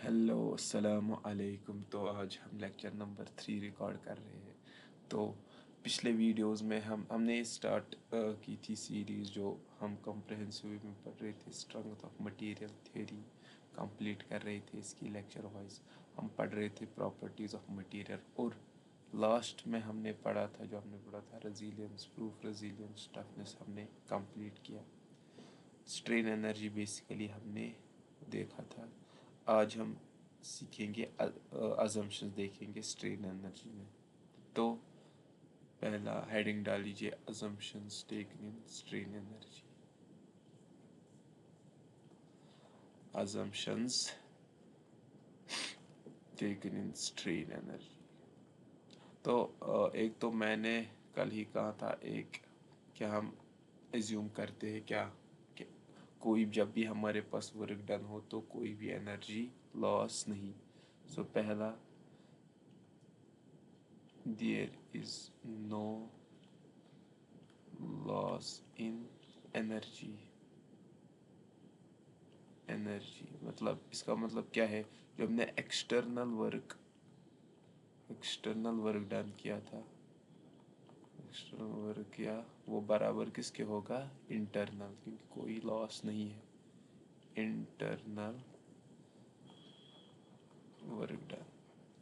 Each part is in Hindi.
हेलो अस्सलाम वालेकुम। तो आज हम लेक्चर नंबर 3 रिकॉर्ड कर रहे हैं। तो पिछले वीडियोस में हमने स्टार्ट की थी सीरीज़ जो हम कॉम्प्रहेंसिव में पढ़ रहे थे, strength of material theory complete कर रहे थे। इसकी लेक्चर वाइज हम पढ़ रहे थे प्रॉपर्टीज़ ऑफ मटेरियल, और लास्ट में हमने पढ़ा था, जो हमने पढ़ा था रेजिलियंस, प्रूफ रेजिलियंस, टफनेस हमने कंप्लीट किया। स्ट्रेन एनर्जी बेसिकली हमने देखा था। आज हम सीखेंगे अजम्पशंस देखेंगे स्ट्रेन एनर्जी में। तो पहला हेडिंग डाल लीजिए, assumptions taken in strain energy. Assumptions taken in strain energy. तो एक तो मैंने कल ही कहा था, एक क्या हम एज्यूम करते हैं क्या कि कोई जब भी हमारे पास वर्क डन हो तो कोई भी एनर्जी लॉस नहीं। सो पहला, there is no loss in energy। Energy मतलब, इसका मतलब क्या है, जो हमने एक्सटर्नल वर्क डन किया था, एक्सटर्नल वर्क किया, वो बराबर किसके होगा, इंटरनल, क्योंकि कोई लॉस नहीं है। इंटरनल वर्क डन,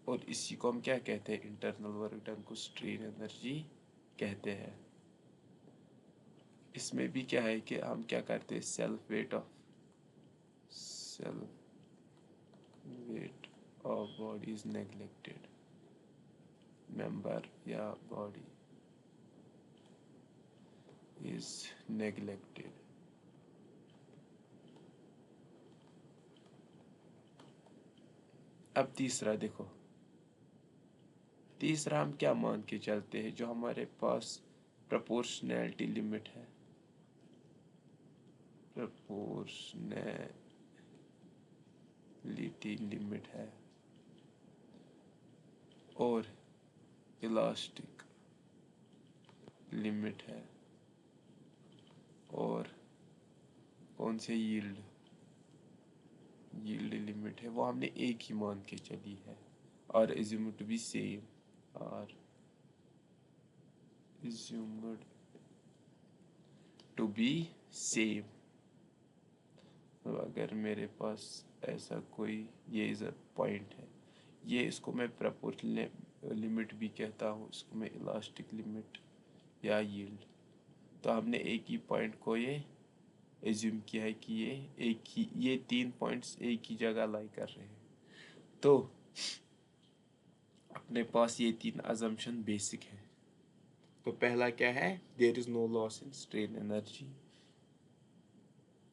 और इसी को हम क्या कहते हैं, इंटरनल वर्क डन को स्ट्रेन एनर्जी कहते हैं। इसमें भी क्या है कि हम क्या करते हैं, self weight of body is neglected, member या बॉडी इज नेग्लेक्टेड। अब तीसरा देखो, तीसरा हम क्या मान के चलते हैं, जो हमारे पास प्रोपोर्शनैलिटी लिमिट है, प्रोपोर्शनैलिटी लिमिट है, और इलास्टिक लिमिट है, और कौन से यील्ड लिमिट है, वो हमने एक ही मान के चली है, और assumed to be same, और assumed to be same। तो अगर मेरे पास ऐसा कोई ये पॉइंट है, ये इसको मैं प्रोपोर्शनल लिमिट भी कहता हूँ, इसको मैं इलास्टिक लिमिट या यील्ड। तो हमने एक ही पॉइंट को ये एज्यूम किया है कि ये तीन पॉइंट्स एक ही जगह लाई कर रहे हैं। तो अपने पास ये तीन अजम्पशन बेसिक है। तो पहला क्या है, there is no loss in strain energy.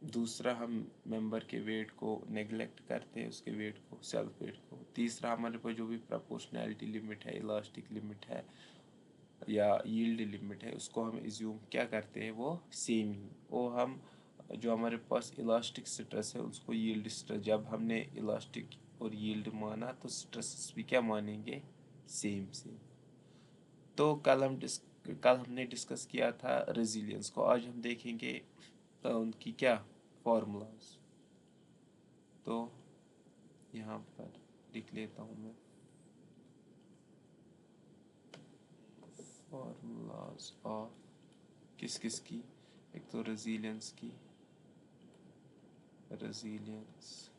दूसरा, हम मेंबर के वेट को नेग्लेक्ट करते हैं, उसके वेट को, सेल्फ वेट को। तीसरा, हमारे पास जो भी प्रोपोर्शनैलिटी लिमिट है, इलास्टिक लिमिट है या यील्ड लिमिट है, उसको हम एज्यूम क्या करते हैं, वो सेम ही। वो हम जो हमारे पास इलास्टिक स्ट्रेस है उसको यील्ड स्ट्रेस, जब हमने इलास्टिक और यील्ड माना तो स्ट्रेस भी क्या मानेंगे, सेम सेम। तो कल हमने डिस्कस किया था रेजिलियंस को। आज हम देखेंगे उनकी क्या फॉर्मूलाज। तो यहाँ पर लिख लेता हूँ मैं, फॉर्मूलाज ऑफ किस किस की, एक तो रेजिलियंस की, रेजिलियंस,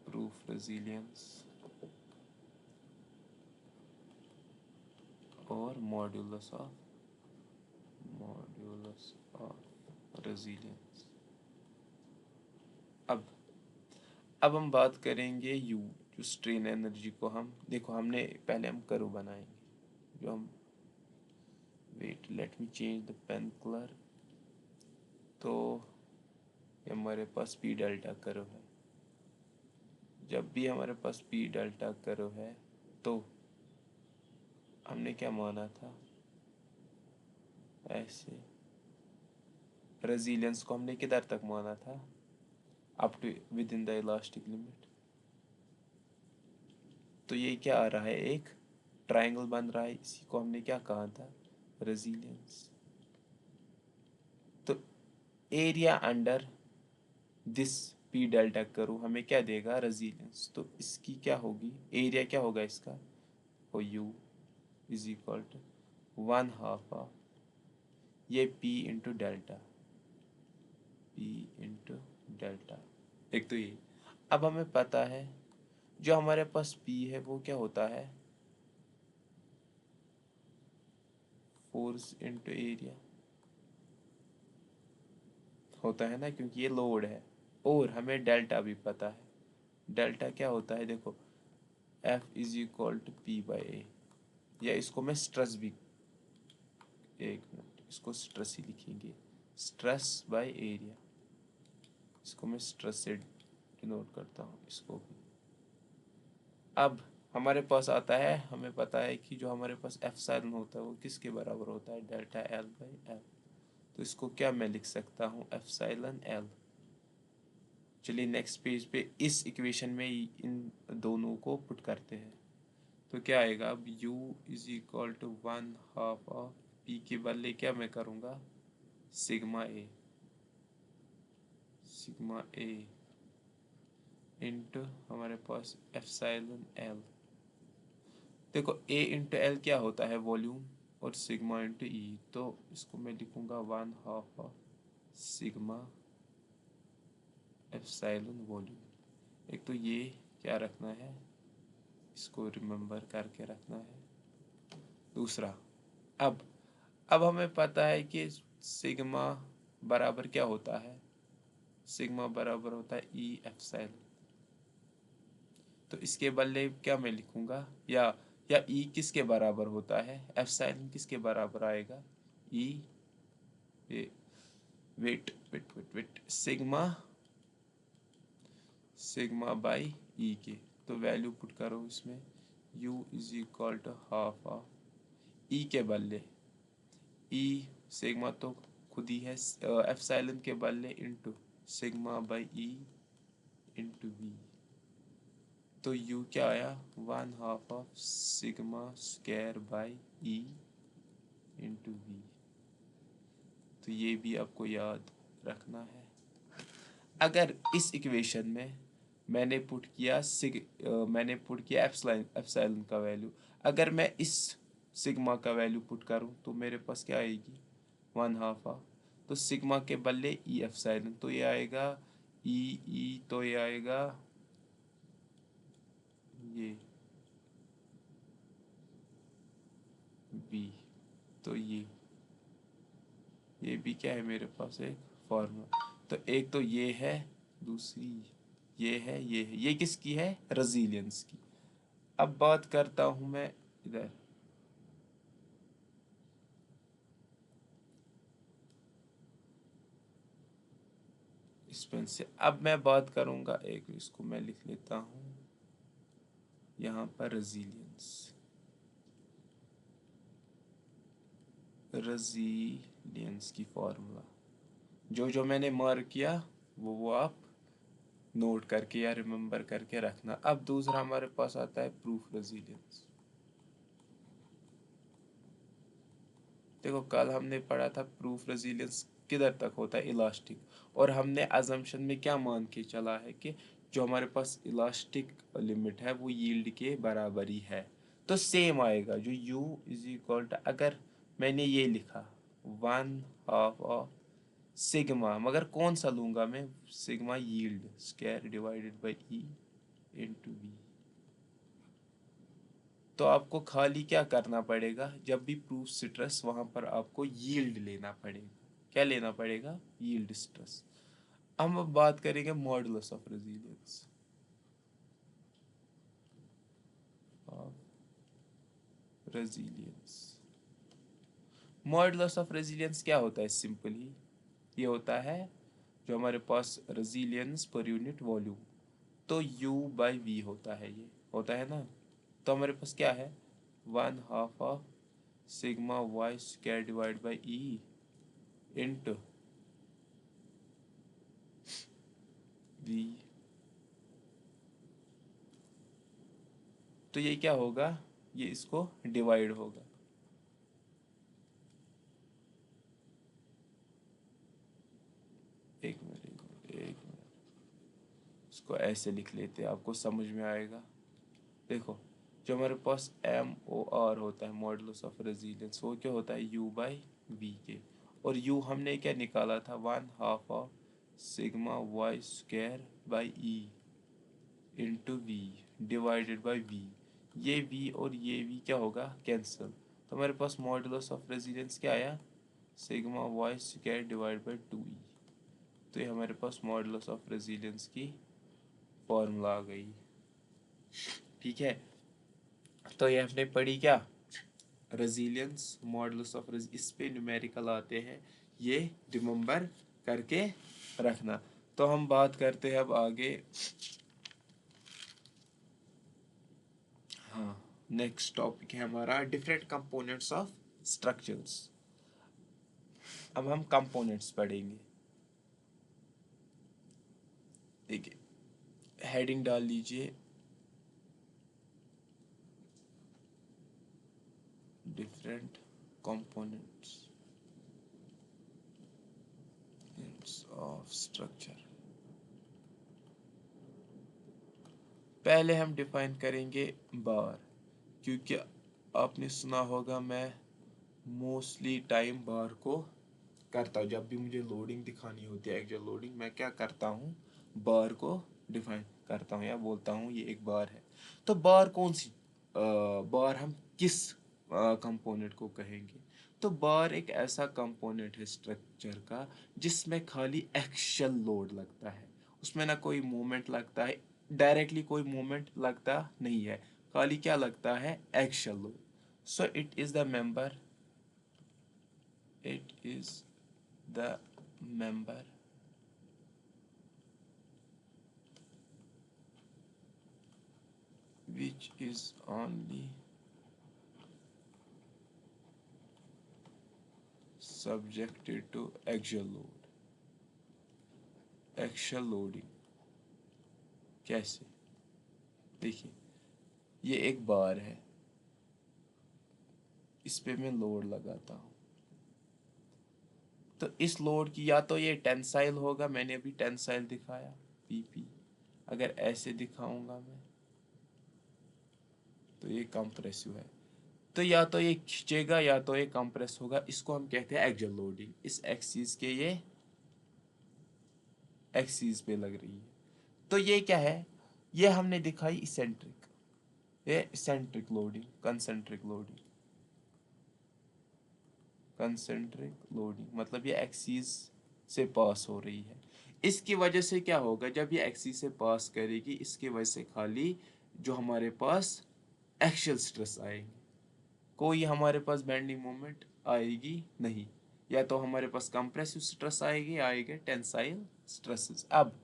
प्रूफ रेजिलियंस, और मॉड्यूलस ऑफ रेजिलियंस। अब हम बात करेंगे यू, जो स्ट्रेन एनर्जी को हम देखो, हमने पहले हम कर्व बनाएंगे, जो हम wait, let me change the pen colour. तो हमारे पास पी डेल्टा कर्व है। जब भी हमारे पास पी डेल्टा कर्व है तो हमने क्या माना था, ऐसे रेजिलियंस को हमने किधर तक माना था, up to within the elastic limit. तो ये क्या आ रहा है, एक ट्रायंगल बन रहा है, इसी को हमने क्या कहा था, रेजिलियंस। तो area under this P delta करूँ हमें क्या देगा, रेजिलियंस। तो इसकी क्या होगी, एरिया क्या होगा इसका, और u is equal to 1/2 of ये P into delta, P into delta. एक तो ये। अब हमें पता है जो हमारे पास पी है वो क्या होता है, फोर्स इंटू एरिया होता है ना, क्योंकि ये लोड है। और हमें डेल्टा भी पता है, डेल्टा क्या होता है देखो, F is equal to P by A, या इसको मैं स्ट्रेस भी, एक मिनट इसको स्ट्रेस ही लिखेंगे, स्ट्रेस बाय एरिया, इसको मैं स्ट्रेस से डिनोट करता हूँ इसको भी। अब हमारे पास आता है, हमें पता है कि जो हमारे पास एप्सिलॉन होता है वो किसके बराबर होता है, डेल्टा एल बाई एल। तो इसको क्या मैं लिख सकता हूँ, एप्सिलॉन एल। चलिए नेक्स्ट पेज पे इस इक्वेशन में इन दोनों को पुट करते हैं। तो क्या आएगा, अब u is equal to 1/2 of P के बदले क्या मैं करूँगा, sigma A, sigma A into हमारे पास एप्सिलॉन एल। देखो ए इंटू एल क्या होता है, वॉल्यूम, और सिग्मा इंटू ई, तो इसको मैं लिखूँगा 1/2 ऑफ सिग्मा एप्सिलॉन वॉल्यूम। एक तो ये क्या रखना है, इसको रिमेंबर करके रखना है। दूसरा, अब हमें पता है कि सिग्मा बराबर क्या होता है, सिग्मा बराबर होता है ई एप्सिलॉन। तो इसके बदले क्या मैं लिखूँगा, या ई किसके बराबर होता है, एप्सिलॉन किसके बराबर आएगा, E, wait wait wait wait, sigma, sigma by E के। तो वैल्यू पुट करो इसमें, u is equal to 1/2 of E के बदले, ई सिग्मा तो खुद ही है, एप्सिलॉन के बदले into sigma by E into V. तो u क्या आया, 1/2 of sigma square by E into V. तो ये भी आपको याद रखना है। अगर इस इक्वेशन में मैंने पुट किया एप्सिलॉन का वैल्यू, अगर मैं इस सिग्मा का वैल्यू पुट करूं तो मेरे पास क्या आएगी, 1/2 ऑफ, तो सिग्मा के बदले ई एप्सिलॉन, तो ये आएगा ई, तो ये आएगा ये बी। तो ये भी क्या है मेरे पास एक फॉर्मूला। तो एक तो ये है, दूसरी ये किसकी है, रेजिलियंस की। अब बात करता हूं मैं इधर, इस पेन से। अब मैं बात करूंगा, एक इसको मैं लिख लेता हूं यहाँ पर, रेजिलियंस की फॉर्मूला जो जो मैंने मार्क किया वो आप नोट करके या रिमेंबर करके रखना। अब दूसरा हमारे पास आता है प्रूफ रेजिलियंस। देखो कल हमने पढ़ा था प्रूफ रेजिलियंस किधर तक होता है, इलास्टिक, और हमने अजम्पशन में क्या मान के चला है कि जो हमारे पास इलास्टिक लिमिट है वो यील्ड के बराबर ही है। तो सेम आएगा, जो u इज इक्वल टू, अगर मैंने ये लिखा 1/2 ऑफ सिग्मा, मगर कौन सा लूँगा मैं, sigma yield square divided by E into V. तो आपको खाली क्या करना पड़ेगा, जब भी प्रूफ स्ट्रेस वहाँ पर आपको यील्ड लेना पड़ेगा। क्या लेना पड़ेगा, यील्ड स्ट्रेस। हम अब बात करेंगे modulus of resilience, resilience. Modulus of resilience क्या होता है, सिंपली ये होता है जो हमारे पास रेजिलियंस पर यूनिट वॉल्यूम, तो u बाई वी होता है, ये होता है ना। तो हमारे पास क्या है, 1/2 of sigma Y square divide by E into V. तो ये क्या होगा, ये इसको डिवाइड होगा, एक मिनट। इसको ऐसे लिख लेते हैं, आपको समझ में आएगा। देखो, जो हमारे पास MOR होता है, मॉडुलस ऑफ रेजिलियंस, वो क्या होता है, U/V के। और U हमने क्या निकाला था, 1/2 of sigma Y square by E into V divided by V। ये V और ये V क्या होगा, कैंसिल। तो हमारे पास मॉडुलस ऑफ रेजिलियंस क्या आया, sigma Y square divide by 2E। तो ये हमारे पास मॉडुलस ऑफ रेजिलियंस की फॉर्मूला आ गई। ठीक है, तो ये हमने पढ़ी क्या, रेजिलियंस, मॉडुलस ऑफ इस पे न्यूमेरिकल आते हैं, ये रिमेंबर करके रखना। तो हम बात करते हैं अब आगे। हाँ, नेक्स्ट टॉपिक है हमारा डिफरेंट कंपोनेंट्स ऑफ स्ट्रक्चर्स। अब हम कंपोनेंट्स पढ़ेंगे। देखिए, हेडिंग डाल लीजिए, डिफरेंट कंपोनेंट्स ऑफ स्ट्रक्चर। पहले हम डिफाइन करेंगे बार, क्योंकि आपने सुना होगा मैं मोस्टली टाइम बार को करता हूँ। जब भी मुझे लोडिंग दिखानी होती है, एक्चुअल लोडिंग, मैं क्या करता हूँ, बार को डिफाइन करता हूँ या बोलता हूँ ये एक बार है। तो बार कौन सी बार हम किस कंपोनेंट को कहेंगे, तो बार एक ऐसा कंपोनेंट है स्ट्रक्चर का जिसमें खाली एक्शियल लोड लगता है, उसमें ना कोई मूवमेंट लगता है, डायरेक्टली कोई मूवमेंट लगता नहीं है, खाली क्या लगता है, axial load. So it is the member, it is the member which is only subjected to axial load। axial loading कैसे, देखिए, ये एक बार है, इस पे मैं लोड लगाता हूँ, तो इस लोड की या तो ये टेंसाइल होगा, मैंने अभी टेंसाइल दिखाया PP। अगर ऐसे दिखाऊंगा मैं तो ये कंप्रेसिव है। तो या तो ये खींचेगा या तो ये कंप्रेस होगा, इसको हम कहते हैं एक्सियल लोडिंग। इस एक्सिस के ये एक्सिस पे लग रही है। तो ये क्या है, ये हमने दिखाई इसेंट्रिक, ये eccentric loading, concentric loading. Concentric loading मतलब ये एक्सिस से पास हो रही है। इसकी वजह से क्या होगा, जब ये एक्सिस से पास करेगी, इसकी वजह से खाली जो हमारे पास एक्सियल स्ट्रेस आएंगे, कोई हमारे पास बेंडिंग मोमेंट आएगी नहीं। या तो हमारे पास कंप्रेसिव स्ट्रेस आएगी, आएंगे टेंसाइल स्ट्रेसेस। अब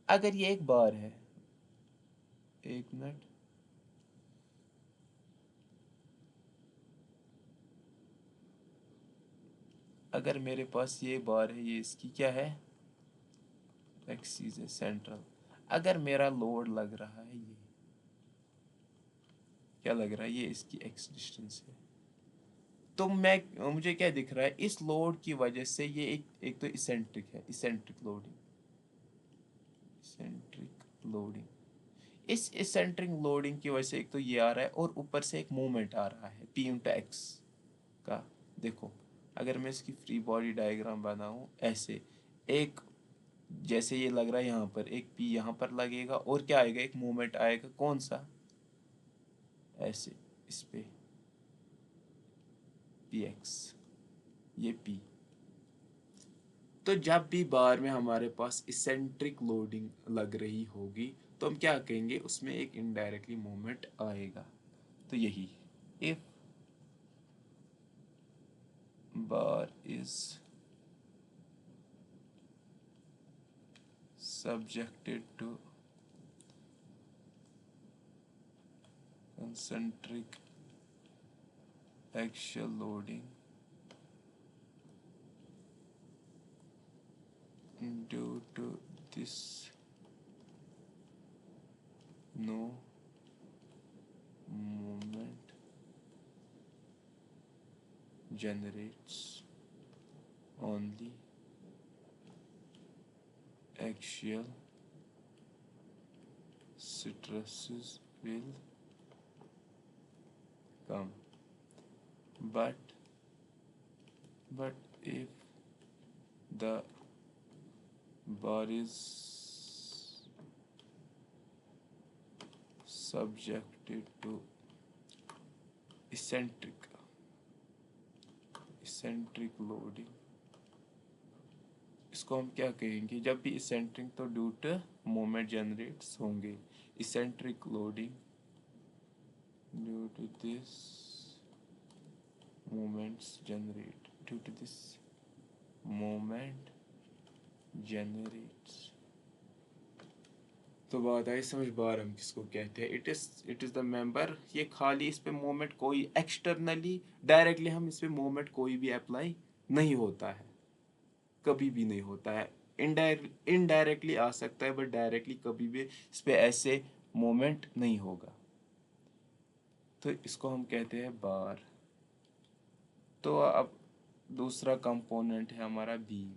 अगर ये एक बार है, एक मिनट, अगर मेरे पास ये बार है, ये इसकी क्या है, एक्सिस है, सेंट्रल। अगर मेरा लोड लग रहा है, ये क्या लग रहा है, ये इसकी एक्स डिस्टेंस है, तो मैं मुझे क्या दिख रहा है, इस लोड की वजह से ये एक तो इसेंट्रिक है, इसेंट्रिक लोडिंग, इसेंट्रिक लोडिंग। इस इसेंट्रिक लोडिंग की वजह से एक तो ये आ रहा है, और ऊपर से एक मूवमेंट आ रहा है P/x का। देखो, अगर मैं इसकी फ्री बॉडी डायग्राम बनाऊं ऐसे, एक जैसे ये लग रहा है, यहाँ पर एक P यहाँ पर लगेगा, और क्या आएगा, एक मूवमेंट आएगा, कौन सा, ऐसे इस पे Px, ये P। तो जब भी बार में हमारे पास इसेंट्रिक लोडिंग लग रही होगी, तो हम क्या कहेंगे, उसमें एक इनडायरेक्टली मूवमेंट आएगा। तो यही, if bar is subjected to concentric axial loading due to this no movement generates only axial stresses will come, but if the bar is subjected to eccentric loading, इसको हम क्या कहेंगे? जब भी इसेंट्रिक तो ड्यू टू मोमेंट जनरेट्स होंगे, eccentric loading due to this moments generate, due to this moment generates. तो बात आई समझ, बार हम किसको कहते हैं? It is the member. ये खाली इस पे मोमेंट कोई एक्सटर्नली डायरेक्टली हम इस पे मोमेंट कोई भी अप्लाई नहीं होता है, कभी भी नहीं होता है। इनडायरेक्टली आ सकता है, बट डायरेक्टली कभी भी इस पे ऐसे मोमेंट नहीं होगा, तो इसको हम कहते हैं बार। तो अब दूसरा कंपोनेंट है हमारा बीम।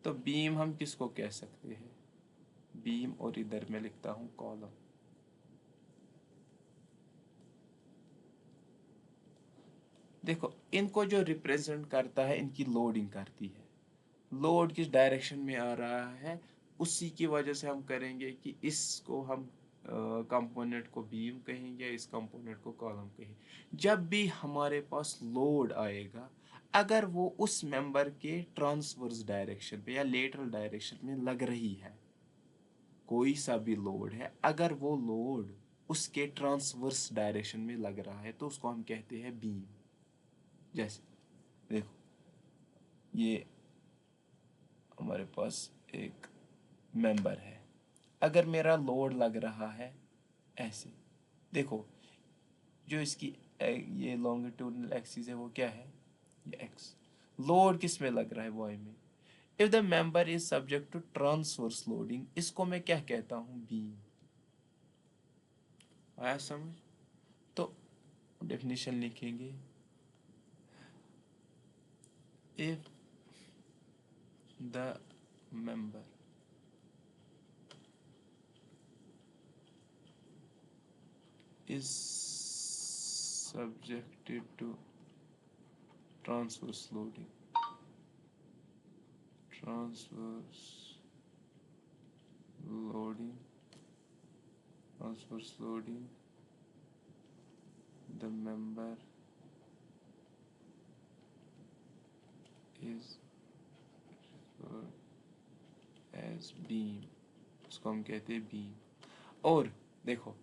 तो बीम हम किसको कह सकते हैं? बीम, और इधर मैं लिखता हूं कॉलम। देखो, इनको जो रिप्रेजेंट करता है, इनकी लोडिंग करती है। लोड किस डायरेक्शन में आ रहा है, उसी की वजह से हम करेंगे कि इसको हम कंपोनेंट को बीम कहेंगे, इस कंपोनेंट को कॉलम कहेंगे। जब भी हमारे पास लोड आएगा, अगर वो उस मेंबर के ट्रांसवर्स डायरेक्शन पे या लेटरल डायरेक्शन में लग रही है, कोई सा भी लोड है, अगर वो लोड उसके ट्रांसवर्स डायरेक्शन में लग रहा है, तो उसको हम कहते हैं बीम। जैसे देखो, ये हमारे पास एक मेंबर है, अगर मेरा लोड लग रहा है ऐसे, देखो जो इसकी ये लॉन्गिट्यूडनल एक्सिस है वो क्या है? ये एक्स। लोड किस में लग रहा है? वाई में। If the member is subject to transverse loading, इसको मैं क्या कहता हूं? बीम। आया समझ? तो डेफिनेशन लिखेंगे, if the member is subjected to transverse loading, transverse loading, the member is referred as beam, उसको हम कहते हैं बीम। और देखो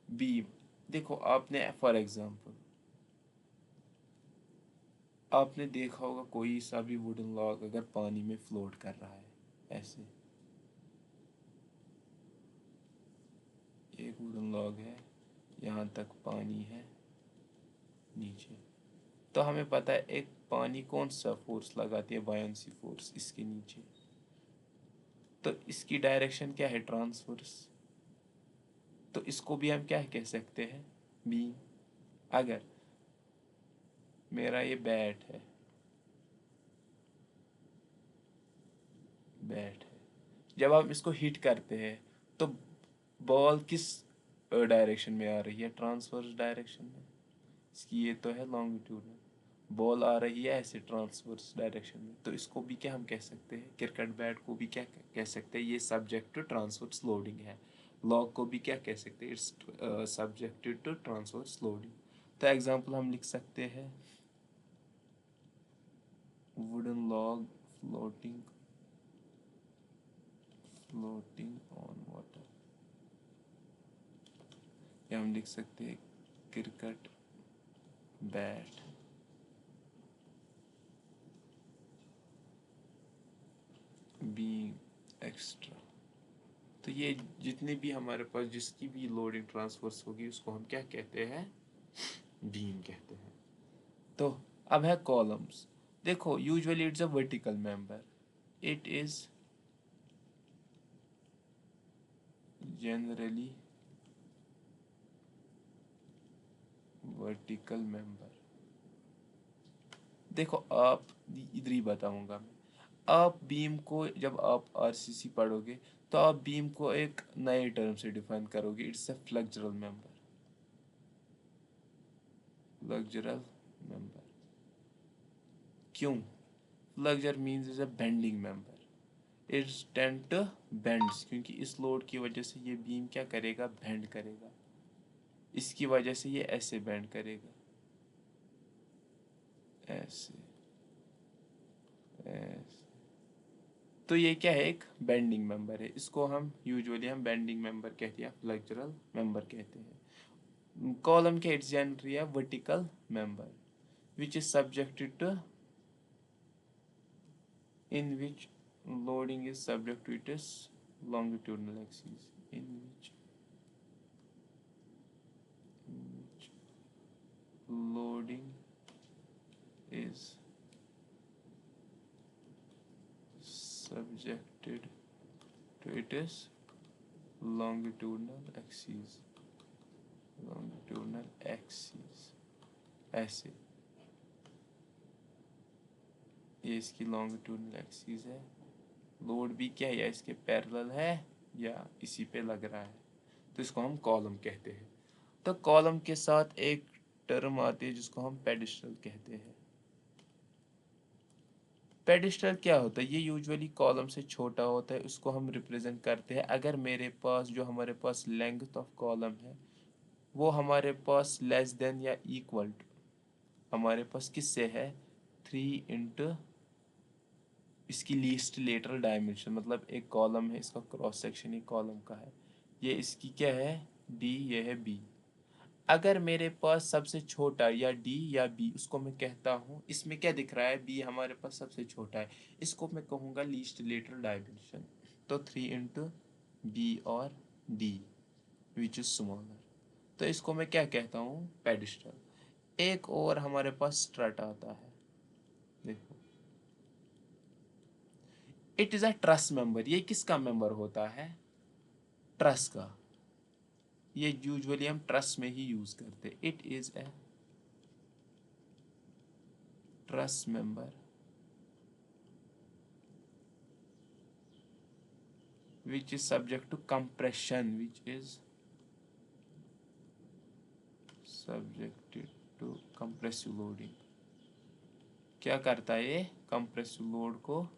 बीम, देखो आपने फॉर एग्जांपल आपने देखा होगा कोई सा भी वुडन लॉग अगर पानी में फ्लोट कर रहा है ऐसे, एक वुडन लॉग है, यहाँ तक पानी है नीचे, तो हमें पता है एक पानी कौन सा फोर्स लगाती है? बायोंसी फोर्स इसके नीचे। तो इसकी डायरेक्शन क्या है? ट्रांसवर्स। तो इसको भी हम क्या कह सकते हैं? बीम। अगर मेरा ये बैट है, जब हम इसको हिट करते हैं तो बॉल किस डायरेक्शन में आ रही है? ट्रांसवर्स डायरेक्शन में। इसकी ये तो है लॉन्गिट्यूड, बॉल आ रही है ऐसे ट्रांसवर्स डायरेक्शन में, तो इसको भी क्या हम कह सकते हैं? क्रिकेट बैट को भी क्या कह सकते हैं? ये सब्जेक्ट टू ट्रांसवर्स लोडिंग है। लॉग को भी क्या कह सकते हैं? It's subjected to transverse loading. तो एग्जांपल हम लिख सकते हैं, wooden log floating on water, या हम लिख सकते हैं क्रिकेट बैट बीइंग एक्स्ट्रा। तो ये जितनी भी हमारे पास जिसकी भी लोडिंग ट्रांसफर्स होगी उसको हम क्या कहते हैं? बीम कहते हैं। तो अब है कॉलम्स। देखो usually it's a vertical member, it is generally vertical member. देखो आप इधर ही बताऊंगा मैं, आप बीम को जब आप आरसीसी पढ़ोगे तो आप बीम को एक नए टर्म से डिफाइन करोगे, it's a flexural member. Flexural member क्यों? Flexure means is a bending member, it's tend to bends, क्योंकि इस लोड की वजह से ये बीम क्या करेगा, बेंड करेगा। इसकी वजह से ये ऐसे बेंड करेगा, ऐसे ऐसे। तो ये क्या है, एक बेंडिंग मेंबर है। इसको हम यूजुअली बेंडिंग मेंबर कहते हैं, फ्लेक्सुरल मेंबर कहते हैं। कॉलम के it's generally a vertical member which is subjected to, in which loading is subject to its longitudinal axis, in which loading is subjected to its longitudinal axis, longitudinal axis। ऐसे ये इसकी लॉन्गिट्यूडनल एक्सिस है। लोड भी क्या है, या इसके पैरेलल है या इसी पे लग रहा है, तो इसको हम कॉलम कहते हैं। तो कॉलम के साथ एक टर्म आती है जिसको हम पेडिस्टल कहते हैं। पेडिस्टल क्या होता है, ये यूजुअली कॉलम से छोटा होता है, उसको हम रिप्रेजेंट करते हैं। अगर मेरे पास जो हमारे पास लेंथ ऑफ कॉलम है वो हमारे पास लेस देन या इक्वल टू हमारे पास किससे है, 3 इसकी लीस्ट लेटरल डायमेंशन, मतलब एक कॉलम है, इसका क्रॉस सेक्शन एक कॉलम का है, ये इसकी क्या है, डी, ये है बी। अगर मेरे पास सबसे छोटा या डी या बी, उसको मैं कहता हूँ, इसमें क्या दिख रहा है, बी हमारे पास सबसे छोटा है, इसको मैं कहूँगा लीस्ट लेटरल डायमेंशन। तो 3 बी और डी विच इज स्मॉलर, तो इसको मैं क्या कहता हूँ, पेडिस्टल। एक और हमारे पास स्ट्रट आता है, देखो, it is a truss member. ये किसका मेंबर होता है, ट्रस का। ये यूजुअली हम ट्रस में ही यूज करते। It is a truss member which is subject to compression, which is subjected to compressive loading। क्या करता है ये, कंप्रेसिव लोड को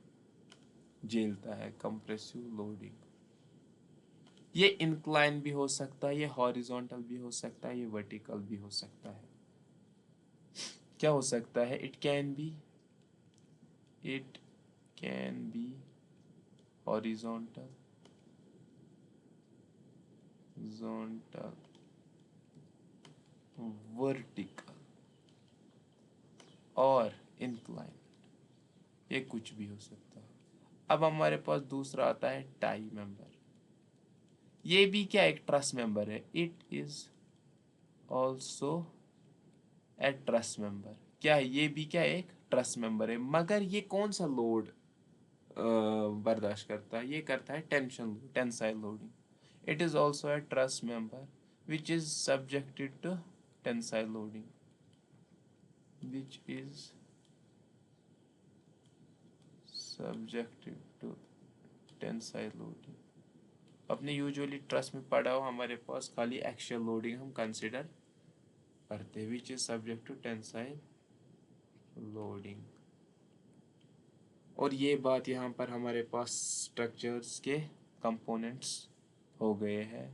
झेलता है, कंप्रेसिव लोडिंग। ये इंक्लाइन भी हो सकता है, ये हॉरिजॉन्टल भी हो सकता है, ये वर्टिकल भी हो सकता है। क्या हो सकता है, it can be horizontal, vertical और इंक्लाइन, ये कुछ भी हो सकता है। अब हमारे पास दूसरा आता है टाई मेंबर। ये भी क्या एक ट्रस मेंबर है, it is also a truss member. क्या है, ये भी क्या एक ट्रस मेंबर है, मगर ये कौन सा लोड बर्दाश्त करता है, ये करता है tension, tensile loading. It is also a truss member which is subjected to tensile loading, which is subjected to tensile loading। अपने यूजुअली ट्रस्ट में पढ़ा हो, हमारे पास खाली एक्शियल लोडिंग हम कंसिडर करते हैं, which is subject to tensile loading. और ये बात यहाँ पर हमारे पास स्ट्रक्चर्स के कंपोनेंट्स हो गए हैं,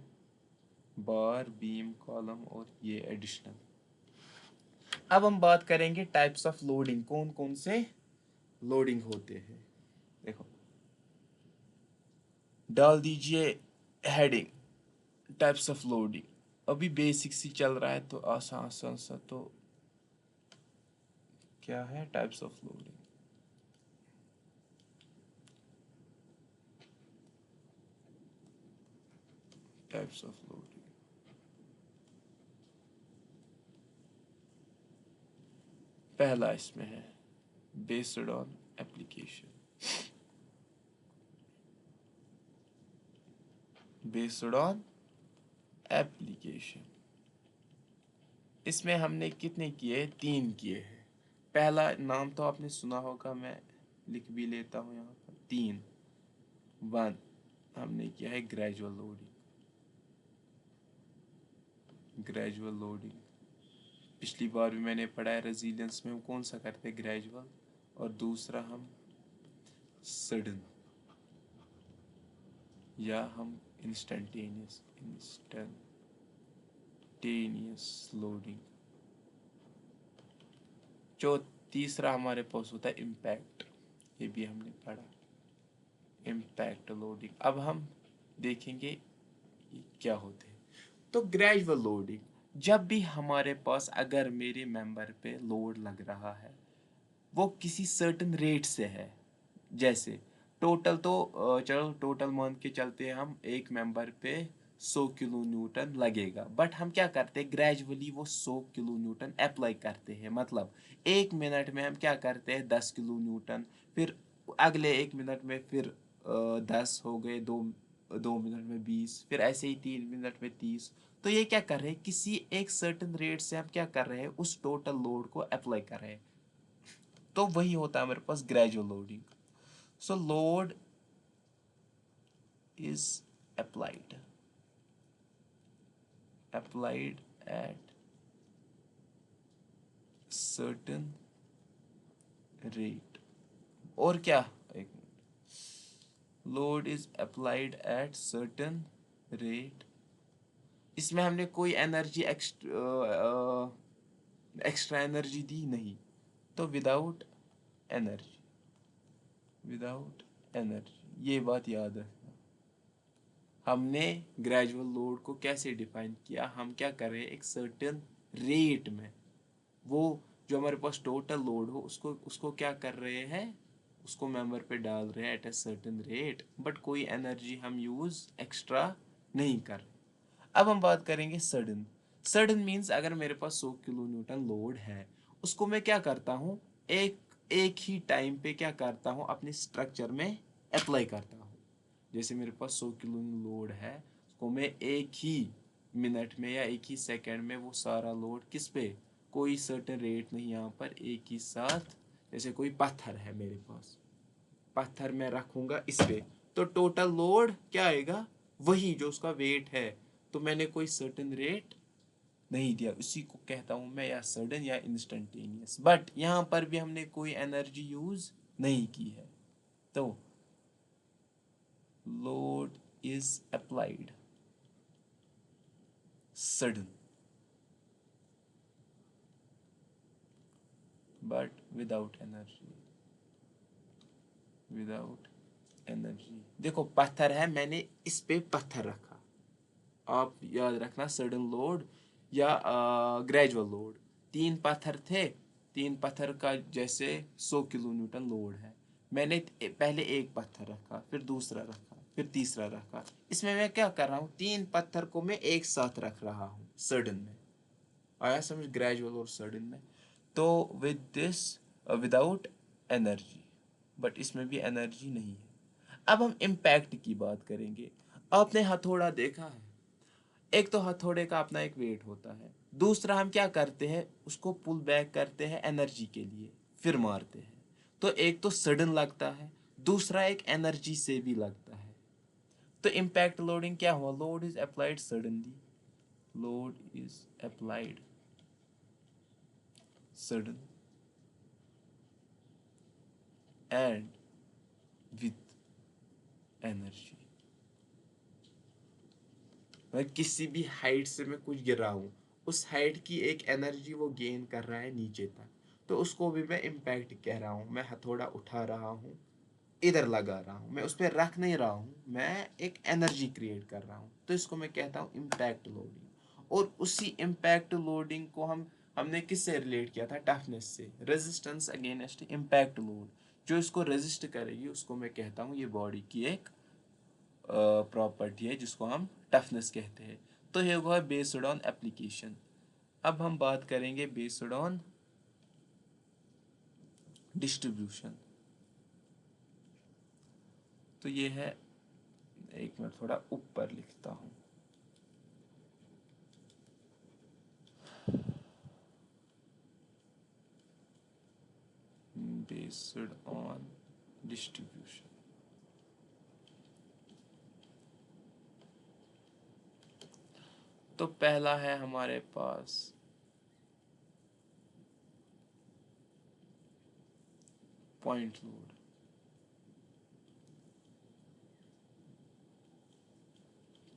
बार, बीम, कॉलम और ये एडिशनल। अब हम बात करेंगे टाइप्स ऑफ लोडिंग, कौन कौन से लोडिंग होते हैं। देखो, डाल दीजिए हेडिंग, टाइप्स ऑफ लोडिंग। अभी बेसिक्स ही चल रहा है तो आसान आसान सा, तो क्या है types of loading. Types of loading, पहला इसमें है based on application. Based on application, इसमें हमने कितने किए, 3 किए हैं। पहला नाम तो आपने सुना होगा, मैं लिख भी लेता हूँ यहाँ पर, 3 1 हमने किया है ग्रेजुअल लोडिंग। ग्रेजुअल लोडिंग पिछली बार भी मैंने पढ़ा है, रेजिलियंस में हम कौन सा करते हैं, ग्रेजुअल, और दूसरा हम सडन या हम इंस्टेंटेनियस लोडिंग। जो तीसरा हमारे पास होता है इम्पैक्ट, ये भी हमने पढ़ा, इम्पैक्ट लोडिंग। अब हम देखेंगे ये क्या होते हैं। तो ग्रेजुअल लोडिंग, जब भी हमारे पास अगर मेरे मेंबर पे लोड लग रहा है वो किसी सर्टेन रेट से है, जैसे टोटल तो चलो टोटल मान के चलते हैं हम, एक मेंबर पे 100 किलो न्यूटन लगेगा, बट हम क्या करते हैं ग्रेजुअली वो 100 किलो न्यूटन अप्लाई करते हैं। मतलब 1 मिनट में हम क्या करते हैं 10 किलो न्यूटन, फिर अगले 1 मिनट में फिर 10 हो गए, 2 मिनट में 20, फिर ऐसे ही 3 मिनट में 30। तो ये क्या कर रहे हैं, किसी एक सर्टेन रेट से हम क्या कर रहे हैं उस टोटल लोड को अप्लाई कर रहे हैं। तो वही होता है हमारे पास gradual loading. So load is applied at certain rate, और क्या, एक load is applied at certain rate, इसमें हमने कोई एनर्जी एक्स्ट्रा एनर्जी दी नहीं, तो विदाउट एनर्जी, ये बात याद रखना। हमने ग्रेजुअल लोड को कैसे डिफाइन किया, हम क्या कर रहे हैं एक सर्टेन रेट में, वो जो हमारे पास टोटल लोड हो उसको उसको क्या कर रहे हैं, उसको मेंबर पे डाल रहे हैं at a certain rate, but कोई एनर्जी हम यूज़ एक्स्ट्रा नहीं कर रहे। अब हम बात करेंगे सडन। सडन मीन्स अगर मेरे पास 100 किलो न्यूटन लोड है, उसको मैं क्या करता हूँ, एक एक ही टाइम पे क्या करता हूँ अपने स्ट्रक्चर में अप्लाई करता हूँ। जैसे मेरे पास 100 किलो लोड है, उसको मैं एक ही मिनट में या एक ही सेकंड में वो सारा लोड किस पे, कोई सर्टेन रेट नहीं यहाँ पर, एक ही साथ, जैसे कोई पत्थर है मेरे पास, पत्थर मैं रखूँगा इस पे, तो टोटल लोड क्या आएगा, वही जो उसका वेट है। तो मैंने कोई सर्टेन रेट नहीं दिया, उसी को कहता हूँ मैं या सडन या इंस्टेंटेनियस, बट यहाँ पर भी हमने कोई एनर्जी यूज़ नहीं की है। तो load is applied sudden but without energy। देखो पत्थर है, मैंने इस पे पत्थर रखा, आप याद रखना सडन लोड या ग्रेजुअल लोड, 3 पत्थर थे, 3 पत्थर का जैसे 100 किलो न्यूटन लोड है, मैंने पहले एक पत्थर रखा, फिर दूसरा रखा, फिर तीसरा रखा, इसमें मैं क्या कर रहा हूँ 3 पत्थर को मैं एक साथ रख रहा हूँ सडन में, आया समझ, ग्रेजुअल और सडन में। तो with this without energy, but इसमें भी एनर्जी नहीं है। अब हम इम्पैक्ट की बात करेंगे। आपने हथौड़ा देखा है, एक तो हथौड़े का अपना एक वेट होता है, दूसरा हम क्या करते हैं उसको पुल बैक करते हैं एनर्जी के लिए, फिर मारते हैं। तो एक तो सडन लगता है, दूसरा एक एनर्जी से भी लगता है। तो इम्पैक्ट लोडिंग क्या हुआ, load is applied suddenly, load is applied sudden and with energy. मैं किसी भी हाइट से मैं कुछ गिर रहा हूँ, उस हाइट की एक एनर्जी वो गेन कर रहा है नीचे तक, तो उसको भी मैं इम्पैक्ट कह रहा हूँ। मैं हथौड़ा उठा रहा हूँ, इधर लगा रहा हूँ, मैं उस पर रख नहीं रहा हूँ, मैं एक एनर्जी क्रिएट कर रहा हूँ, तो इसको मैं कहता हूँ इम्पैक्ट लोडिंग। और उसी इम्पैक्ट लोडिंग को हमने किससे रिलेट किया था, टफनेस से, रेजिस्टेंस अगेंस्ट इम्पैक्ट लोड, जो इसको रेजिस्ट करेगी उसको मैं कहता हूँ ये बॉडी की एक प्रॉपर्टी है जिसको हम टफनेस कहते हैं। तो ये हुआ बेस्ड ऑन एप्लीकेशन। अब हम बात करेंगे बेस्ड ऑन डिस्ट्रीब्यूशन। तो ये है, एक मैं थोड़ा ऊपर लिखता हूँ, बेस्ड ऑन डिस्ट्रीब्यूशन। तो पहला है हमारे पास पॉइंट लोड।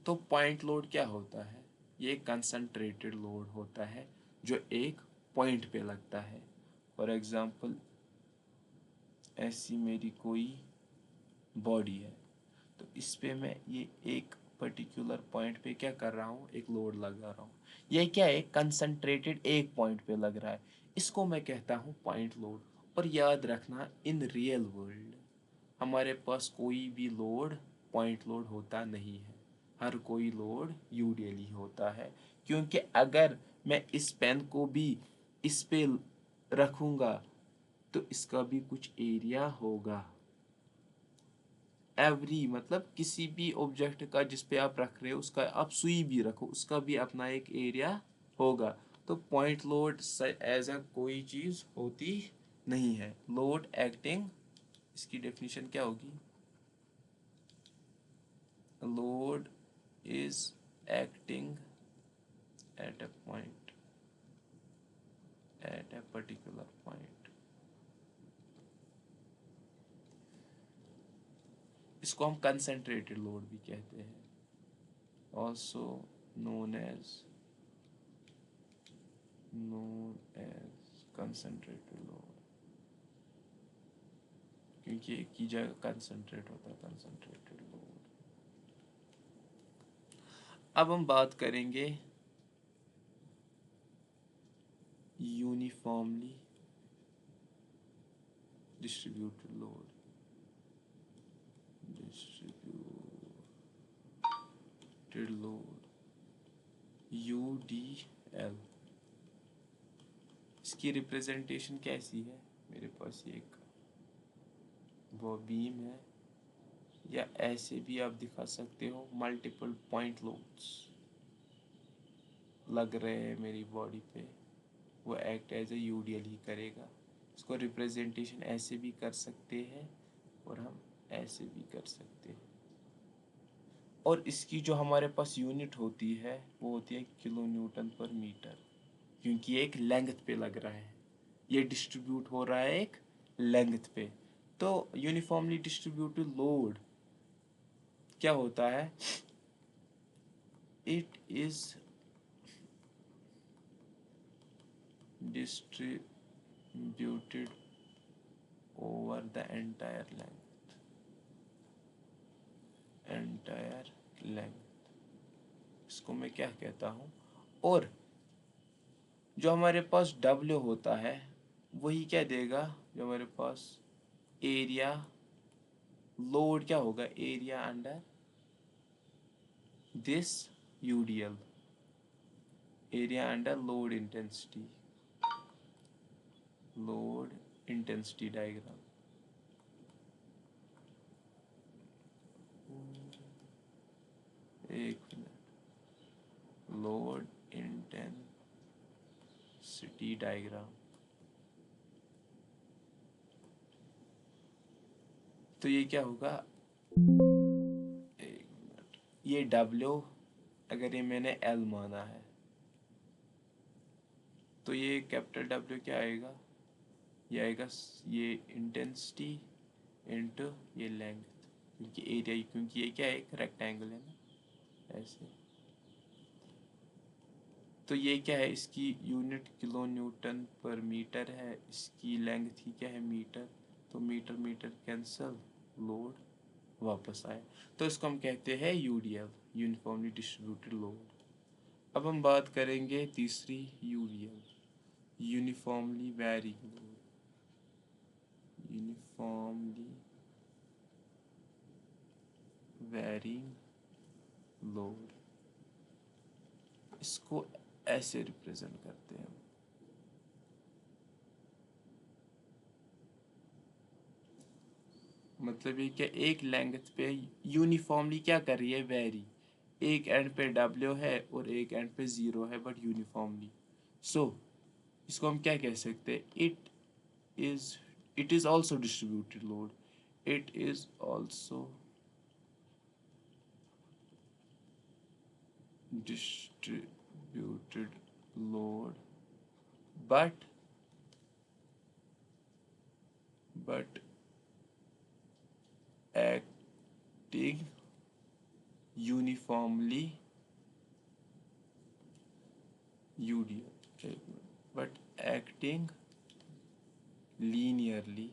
तो पॉइंट लोड क्या होता है? ये कंसंट्रेटेड लोड होता है जो एक पॉइंट पे लगता है। फॉर एग्जांपल ऐसी मेरी कोई बॉडी है, तो इस पे मैं ये एक पर्टिकुलर पॉइंट पे क्या कर रहा हूँ, एक लोड लगा रहा हूँ। ये क्या है? कंसंट्रेटेड एक पॉइंट पे लग रहा है, इसको मैं कहता हूँ पॉइंट लोड। और याद रखना, इन रियल वर्ल्ड हमारे पास कोई भी लोड पॉइंट लोड होता नहीं है, हर कोई लोड यूडीएल ही होता है। क्योंकि अगर मैं इस पेन को भी इस पे रखूँगा तो इसका भी कुछ एरिया होगा। एवरी मतलब किसी भी ऑब्जेक्ट का जिस पे आप रख रहे हो, उसका आप सुई भी रखो, उसका भी अपना एक एरिया होगा। तो पॉइंट लोड एज अ कोई चीज़ होती नहीं है। लोड एक्टिंग, इसकी डेफिनेशन क्या होगी? Load is acting at a point, at a particular point। इसको हम कंसंट्रेटेड लोड भी कहते हैं, also known as concentrated load, क्योंकि एक ही जगह कंसंट्रेट होता है, कंसंट्रेटेड लोड। अब हम बात करेंगे uniformly distributed load. Distributed load, UDL. इसकी रिप्रेजेंटेशन कैसी है? मेरे पास एक वो बीम है, या ऐसे भी आप दिखा सकते हो, मल्टीपल पॉइंट लोड्स लग रहे हैं मेरी बॉडी पे, वो एक्ट एज ए यूडीएल ही करेगा। इसको रिप्रेजेंटेशन ऐसे भी कर सकते हैं और हम ऐसे भी कर सकते हैं। और इसकी जो हमारे पास यूनिट होती है वो होती है किलो न्यूटन पर मीटर, क्योंकि ये एक लेंथ पे लग रहा है, ये डिस्ट्रीब्यूट हो रहा है एक लेंथ पे। तो यूनिफॉर्मली डिस्ट्रीब्यूटेड लोड क्या होता है? It is distributed over the entire length। इसको मैं क्या कहता हूँ? और जो हमारे पास W होता है वही क्या देगा? जो हमारे पास एरिया लोड क्या होगा? Area under this UDL, area under load intensity, load intensity diagram. एक मिनट, लोड इंटेंसिटी डायग्राम। तो ये क्या होगा? एक मिनट, ये W अगर ये मैंने L माना है तो ये कैपिटल W क्या आएगा? ये आएगा ये इंटेंसिटी इंटू ये लेंथ, क्योंकि एरिया, क्योंकि ये क्या है? एक रेक्टेंगल है ना, ऐसे। तो ये क्या है? इसकी यूनिट किलो न्यूटन पर मीटर है, इसकी लेंथ ही क्या है? मीटर। तो मीटर मीटर कैंसल, लोड वापस आए, तो इसको हम कहते हैं यूडीएल, यूनिफॉर्मली डिस्ट्रीब्यूटेड लोड। अब हम बात करेंगे तीसरी, UVL, uniformly varying load. Uniformly varying load, इसको ऐसे रिप्रेजेंट करते हैं। मतलब ये क्या? एक लेंथ पे यूनिफॉर्मली क्या कर रही है? वेरी। एक एंड पे W है और एक एंड पे 0 है, बट यूनिफॉर्मली। सो इसको हम क्या कह सकते हैं? Is it is also distributed load. It is also distributed load, but acting uniformly UDL, but acting linearly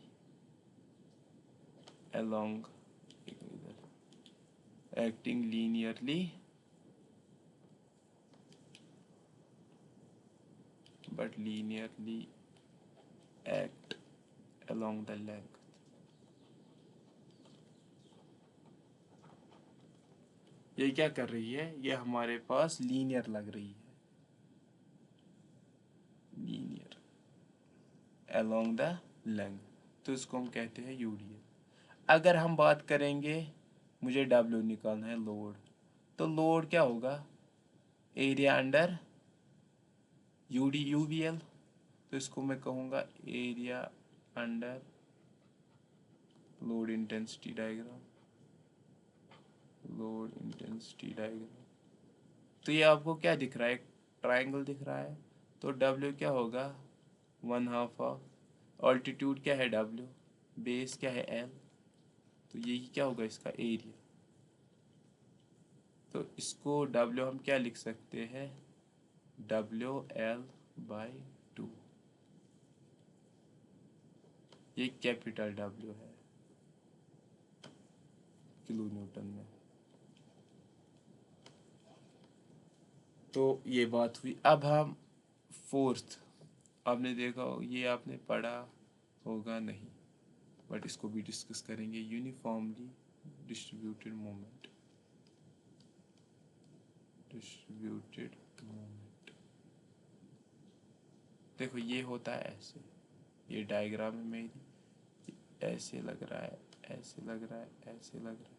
along acting linearly but linearly act along the length. ये क्या कर रही है, ये हमारे पास लीनियर लग रही है, लीनियर along the length, तो इसको हम कहते हैं यूडीएल। अगर हम बात करेंगे, मुझे डब्ल्यू निकालना है, लोड, तो लोड क्या होगा, एरिया अंडर यूबीएल, तो इसको मैं कहूँगा area under load intensity diagram, load intensity diagram. तो ये आपको क्या दिख रहा है, एक ट्राइंगल दिख रहा है, तो डब्ल्यू क्या होगा, 1/2 ऑफ ऑल्टीट्यूड क्या है डब्ल्यू, बेस क्या है एल, तो यही क्या होगा इसका एरिया। तो इसको डब्ल्यू हम क्या लिख सकते हैं, WL/2, ये कैपिटल डब्ल्यू है किलो न्यूटन में। तो ये बात हुई। अब हम फोर्थ, आपने देखा हो, ये आपने पढ़ा होगा नहीं, बट इसको भी डिस्कस करेंगे, uniformly distributed moment, distributed moment. देखो ये होता है ऐसे, ये डायग्राम है मेरी, ऐसे लग रहा है, ऐसे लग रहा है, ऐसे लग रहा है,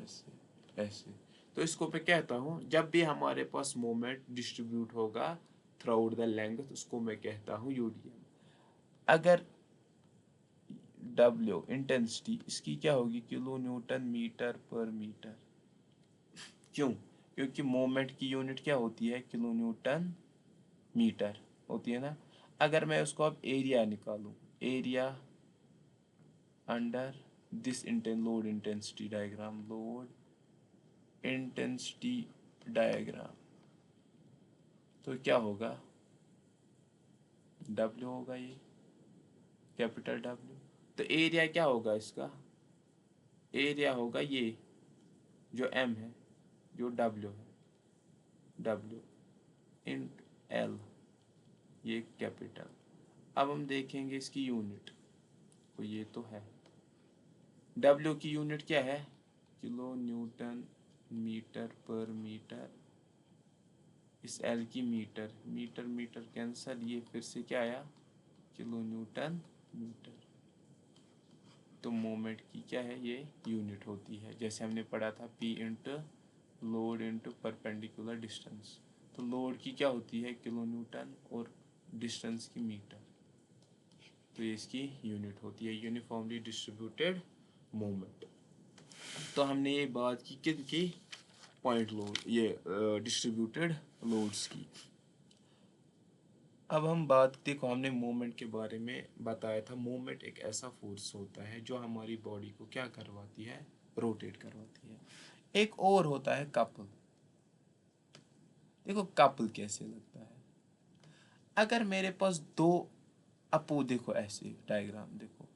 ऐसे ऐसे। तो इसको मैं कहता हूँ, जब भी हमारे पास मोमेंट डिस्ट्रीब्यूट होगा थ्रू आउट द लेंथ, उसको मैं कहता हूँ यूडीएम। अगर डब्ल्यू इंटेंसिटी इसकी क्या होगी, किलो न्यूटन मीटर पर मीटर। क्यों, क्योंकि मोमेंट की यूनिट क्या होती है, किलो न्यूटन मीटर होती है ना। अगर मैं उसको अब एरिया निकालूं, area under this load intensity diagram, load intensity diagram, तो क्या होगा, डब्ल्यू होगा, ये कैपिटल डब्ल्यू। तो एरिया क्या होगा इसका, एरिया होगा ये जो एम है, जो डब्ल्यू है, डब्ल्यू इन एल, ये कैपिटल। अब हम देखेंगे इसकी यूनिट, तो ये तो है, डब्ल्यू की यूनिट क्या है, किलो न्यूटन मीटर पर मीटर, इस एल की मीटर, मीटर मीटर कैंसल, ये फिर से क्या आया, किलो न्यूटन मीटर। तो मोमेंट की क्या है, ये यूनिट होती है, जैसे हमने पढ़ा था P into load into perpendicular distance. तो लोड की क्या होती है, किलो न्यूटन, और डिस्टेंस की मीटर, तो ये इसकी यूनिट होती है, यूनिफॉर्मली डिस्ट्रीब्यूटेड मोमेंट। तो हमने ये बात की किन की, पॉइंट लोड, ये डिस्ट्रीब्यूटेड लोड्स की। अब हम बात, देखो हमने मोमेंट के बारे में बताया था, मोमेंट एक ऐसा फोर्स होता है जो हमारी बॉडी को क्या करवाती है, रोटेट करवाती है। एक और होता है कपल। देखो कपल कैसे लगता है, अगर मेरे पास दो अपो, देखो ऐसे डायग्राम देखो,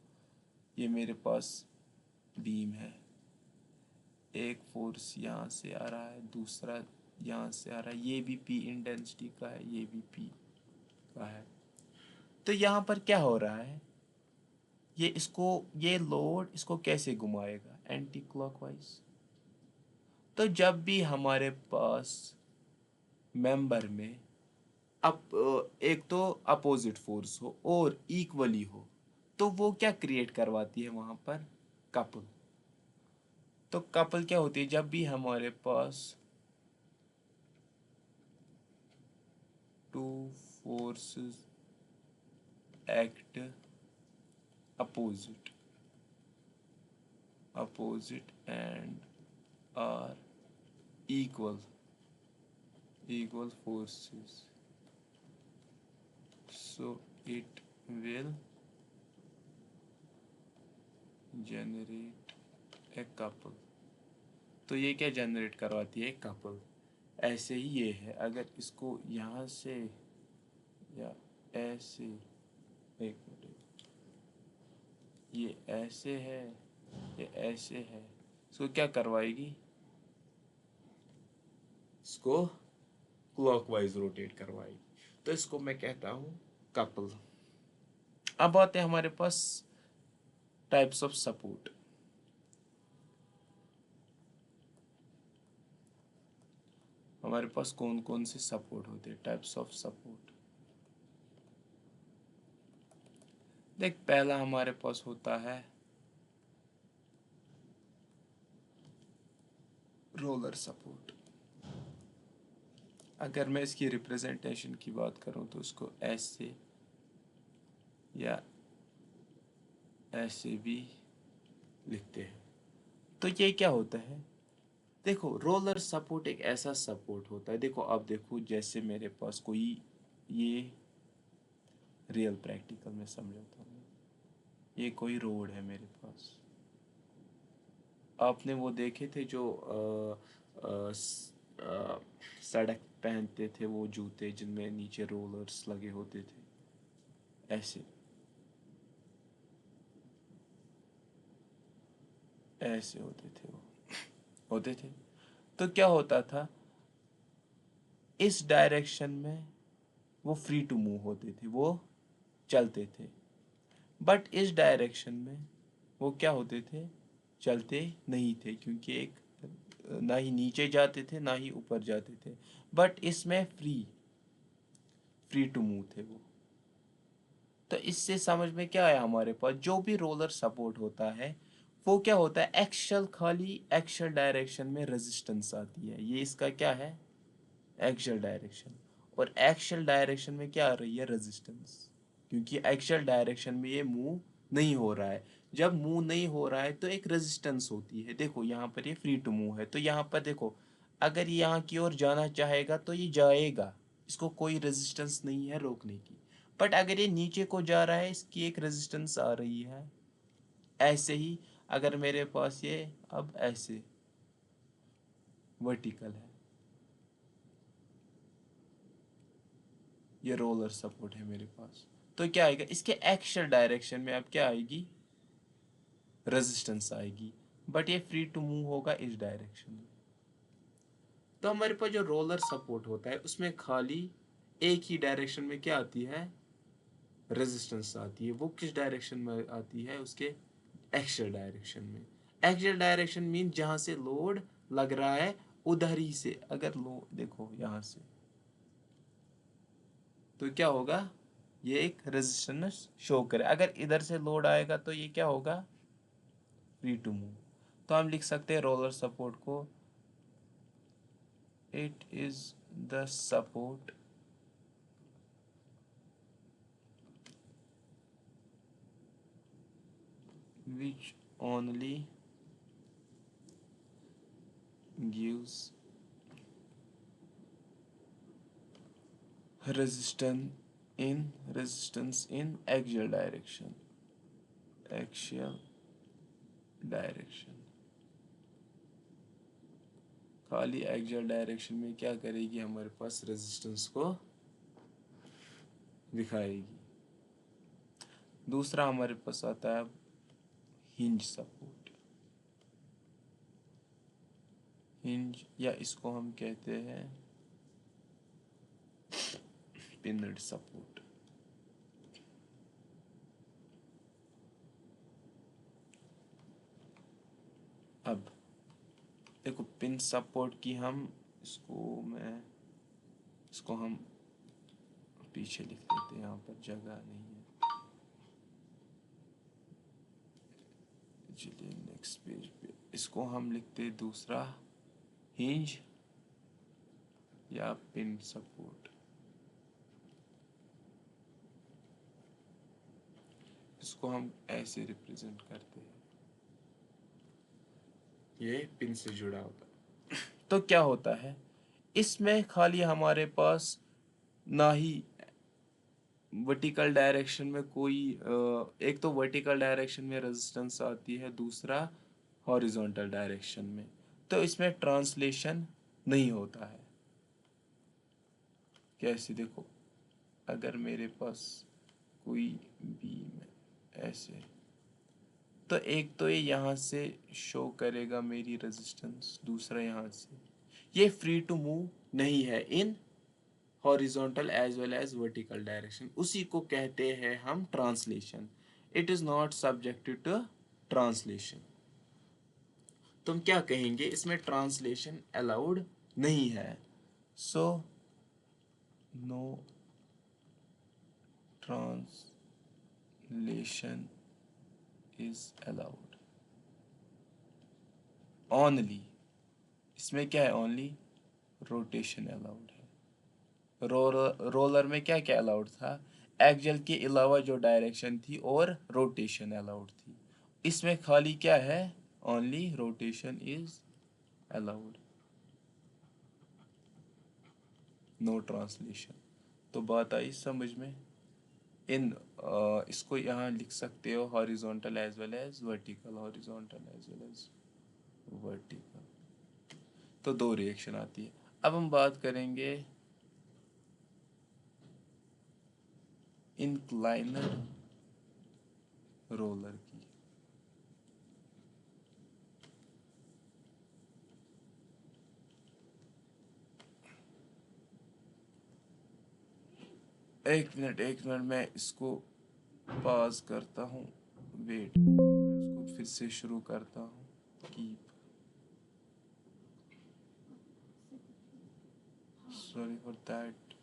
ये मेरे पास बीम है, एक फोर्स यहाँ से आ रहा है, दूसरा यहाँ से आ रहा है, ये भी P इंटेंसिटी का है, ये भी P का है। तो यहाँ पर क्या हो रहा है, ये इसको, ये लोड इसको कैसे घुमाएगा, एंटी क्लॉकवाइज। तो जब भी हमारे पास मेंबर में एक तो अपोजिट फोर्स हो और इक्वली हो, तो वो क्या क्रिएट करवाती है वहाँ पर, कपल। तो कपल क्या होती है, जब भी हमारे पास two forces act opposite and are equal forces, so it will generate a couple. तो ये क्या जनरेट करवाती है? कपल। ऐसे ही ये है, अगर इसको यहाँ से या ऐसे, एक मिनट, ये ऐसे है, ये ऐसे है, इसको क्या करवाएगी? इसको क्लॉकवाइज रोटेट करवाएगी, तो इसको मैं कहता हूँ कपल। अब आते हैं हमारे पास टाइप्स ऑफ सपोर्ट। हमारे पास कौन कौन से सपोर्ट होते हैं, टाइप्स ऑफ सपोर्ट। देख, पहला हमारे पास होता है रोलर सपोर्ट। अगर मैं इसकी रिप्रेजेंटेशन की बात करूं तो उसको ऐसे या ऐसे भी लिखते हैं। तो ये क्या होता है? देखो, रोलर सपोर्ट एक ऐसा सपोर्ट होता है, देखो अब देखो, जैसे मेरे पास कोई, ये रियल प्रैक्टिकल में समझाता हूँ, ये कोई रोड है मेरे पास। आपने वो देखे थे जो सड़क पहनते थे, वो जूते जिनमें नीचे रोलर्स लगे होते थे, ऐसे ऐसे होते थे वो, होते थे। तो क्या होता था, इस डायरेक्शन में वो फ्री टू मूव होते थे, वो चलते थे। बट इस डायरेक्शन में वो क्या होते थे, चलते नहीं थे, क्योंकि एक, ना ही नीचे जाते थे ना ही ऊपर जाते थे। बट इसमें फ्री टू मूव थे वो। तो इससे समझ में क्या आया, हमारे पास जो भी रोलर सपोर्ट होता है वो क्या होता है, एक्शल, खाली एक्शल डायरेक्शन में रेजिस्टेंस आती है, ये इसका क्या है, एक्शल डायरेक्शन। और एक्शल डायरेक्शन में क्या आ रही है, रेजिस्टेंस, क्योंकि एक्शल डायरेक्शन में ये मूव नहीं हो रहा है। जब मूव नहीं हो रहा है तो एक रेजिस्टेंस होती है। देखो यहाँ पर ये फ्री टू मूव है, तो यहाँ पर देखो, अगर यहाँ की ओर जाना चाहेगा तो ये जाएगा, इसको कोई रेजिस्टेंस नहीं है रोकने की। बट अगर ये नीचे को जा रहा है, इसकी एक रेजिस्टेंस आ रही है। ऐसे ही अगर मेरे पास ये अब ऐसे वर्टिकल है, ये रोलर सपोर्ट है मेरे पास, तो क्या आएगा, इसके एक्शल डायरेक्शन में अब क्या आएगी, रेजिस्टेंस आएगी। बट ये फ्री टू मूव होगा इस डायरेक्शन में। तो हमारे पास जो रोलर सपोर्ट होता है उसमें खाली एक ही डायरेक्शन में क्या आती है, रेजिस्टेंस आती है। वो किस डायरेक्शन में आती है, उसके एक्शल डायरेक्शन में। एक्शल डायरेक्शन मीन जहां से लोड लग रहा है उधर ही से, अगर लो देखो यहाँ से, तो क्या होगा, ये एक रेजिस्टेंस शो करे। अगर इधर से लोड आएगा तो ये क्या होगा, फ्री टू मूव। तो हम लिख सकते हैं रोलर सपोर्ट को, it is the support which only gives resistance in axial direction। खाली एक्सियल डायरेक्शन में क्या करेगी, हमारे पास रेजिस्टेंस को दिखाएगी। दूसरा हमारे पास आता है हिंज सपोर्ट। हिंज, या इसको हम कहते हैं पिनड सपोर्ट। अब देखो, पिन सपोर्ट की हम इसको हम पीछे लिख देते हैं, यहाँ पर जगह नहीं है। चलिए नेक्स्ट पेज पे इसको हम लिखते हैं दूसरा, हिंज या पिन सपोर्ट। उसको हम ऐसे रिप्रेजेंट करते हैं, ये पिन से जुड़ा होता है। तो क्या होता है इसमें, खाली हमारे पास ना ही वर्टिकल डायरेक्शन में कोई एक तो वर्टिकल डायरेक्शन में रेजिस्टेंस आती है, दूसरा हॉरिजॉन्टल डायरेक्शन में, तो इसमें ट्रांसलेशन नहीं होता है। कैसे देखो, अगर मेरे पास कोई बीम है ऐसे, तो एक तो ये यहाँ से शो करेगा मेरी रेजिस्टेंस, दूसरा यहाँ से, ये फ्री टू मूव नहीं है in horizontal as well as vertical direction, उसी को कहते हैं हम translation. It is not subjected to translation. तुम क्या कहेंगे, इसमें ट्रांसलेशन अलाउड नहीं है, so no translation is allowed. Only, इसमें क्या है, ओनली रोटेशन अलाउड है। रोलर में क्या क्या अलाउड था, एक्सियल के अलावा जो डायरेक्शन थी और रोटेशन अलाउड थी। इसमें खाली क्या है, only rotation is allowed, no translation. तो बात आई समझ में। इसको यहाँ लिख सकते हो horizontal as well as vertical, horizontal as well as vertical. तो दो रिएक्शन आती है। अब हम बात करेंगे इंक्लाइनर रोलर की। एक मिनट मैं इसको पॉज करता हूँ, वेट, मैं इसको फिर से शुरू करता हूँ। Keep, sorry for that.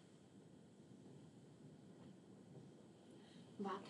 बात